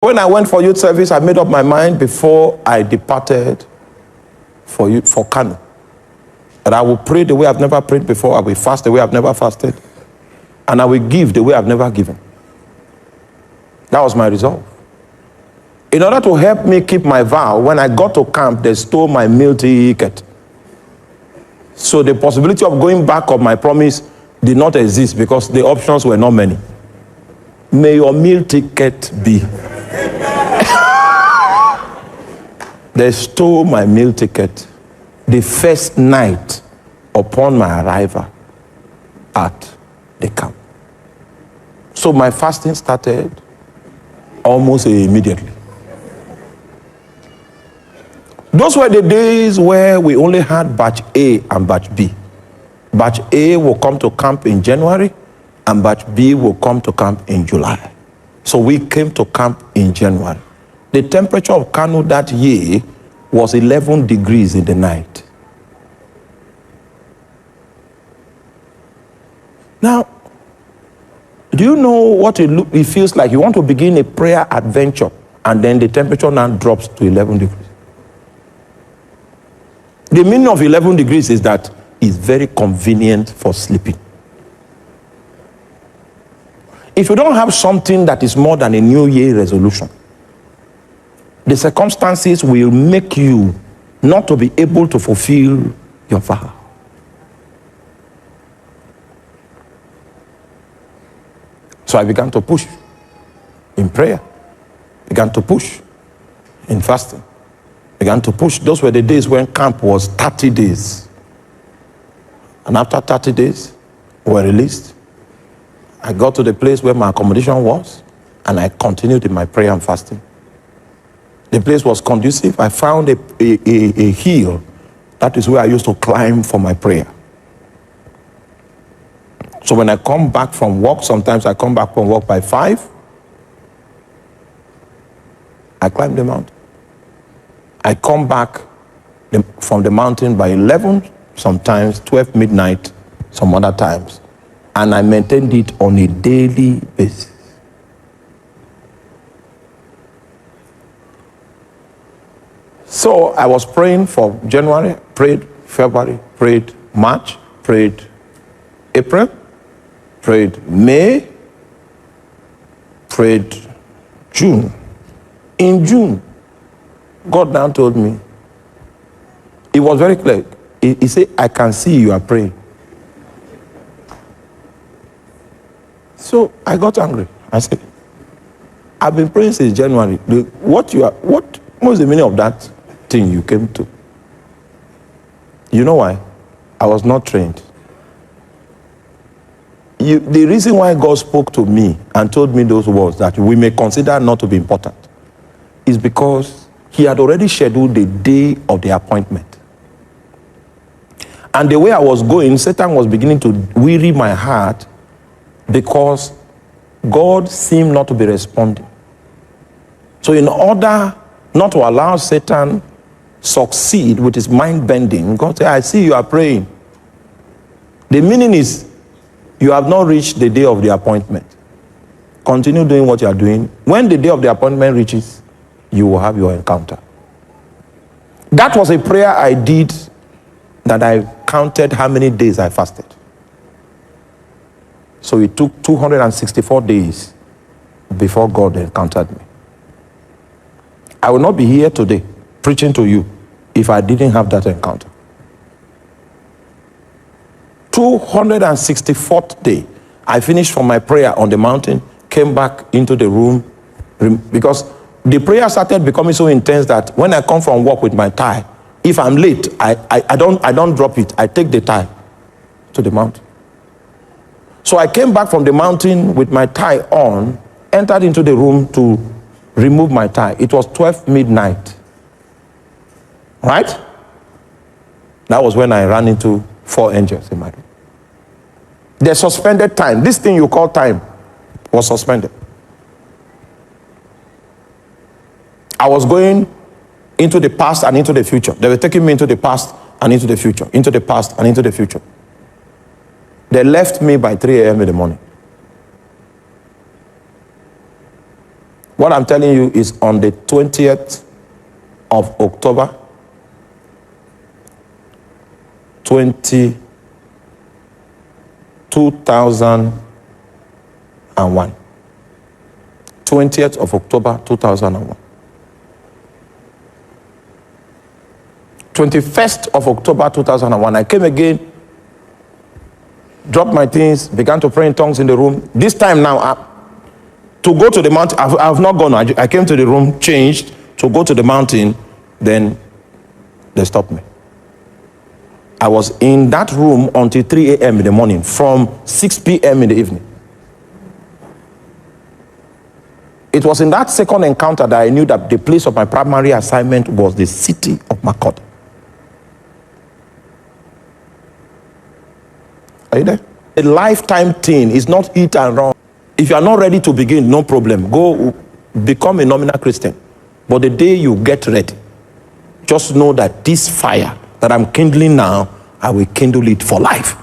When I went for youth service, I made up my mind before I departed for Kano that I will pray the way I've never prayed before. I will fast the way I've never fasted. And I will give the way I've never given. That was my resolve. In order to help me keep my vow, when I got to camp, they stole my meal ticket. So the possibility of going back on my promise did not exist because the options were not many. May your meal ticket be. They stole my meal ticket the first night upon my arrival at the camp. So my fasting started almost immediately. Those were the days where we only had batch A and batch B. Batch A will come to camp in January and batch B will come to camp in July. So we came to camp in January. The temperature of Kano that year was 11 degrees in the night. Now, do you know what it feels like? You want to begin a prayer adventure and then the temperature now drops to 11 degrees. The meaning of 11 degrees is that it's very convenient for sleeping. If you don't have something that is more than a New Year resolution, the circumstances will make you not to be able to fulfill your vow. So I began to push in prayer, began to push in fasting, began to push. Those were the days when camp was 30 days. And after 30 days, we were released. I got to the place where my accommodation was, and I continued in my prayer and fasting. The place was conducive. I found a hill. That is where I used to climb for my prayer. So when I come back from work, sometimes I come back from work by 5. I climb the mountain. I come back from the mountain by 11, sometimes 12 midnight, some other times. And I maintained it on a daily basis. So I was praying for January, prayed February, prayed March, prayed April, prayed May, prayed June. In June, God now told me, it was very clear. He said, I can see you are praying. So I got angry. I said, I've been praying since January. What was the meaning of that thing you came to? You know why? I was not trained. The reason why God spoke to me and told me those words that we may consider not to be important is because he had already scheduled the day of the appointment. And the way I was going, Satan was beginning to weary my heart because God seemed not to be responding. So in order not to allow Satan succeed with his mind bending, God said, I see you are praying. The meaning is, you have not reached the day of the appointment. Continue doing what you are doing. When the day of the appointment reaches, you will have your encounter. That was a prayer I did that I counted how many days I fasted. So it took 264 days before God encountered me. I will not be here today preaching to you if I didn't have that encounter. 264th day, I finished from my prayer on the mountain, came back into the room, because the prayer started becoming so intense that when I come from work with my tie, if I'm late, I don't drop it. I take the tie to the mountain. So I came back from the mountain with my tie on, entered into the room to remove my tie. It was 12 midnight. Right? That was when I ran into 4 angels in my room. The suspended time, this thing you call time, was suspended. I was going into the past and into the future. They were taking me into the past and into the future, into the past and into the future. They left me by 3 a.m. in the morning. What I'm telling you is on the 20th of October, 2001. 20th of October, 2001. 21st of October, 2001. I came again, dropped my things, began to pray in tongues in the room. This time now, to go to the mountain, I've not gone. I came to the room, changed, to go to the mountain, then they stopped me. I was in that room until 3 a.m. in the morning, from 6 p.m. in the evening. It was in that second encounter that I knew that the place of my primary assignment was the city of Makurdi. Are you there? A lifetime thing is not eat and run. If you are not ready to begin, no problem. Go become a nominal Christian. But the day you get ready, just know that this fire that I'm kindling now, I will kindle it for life.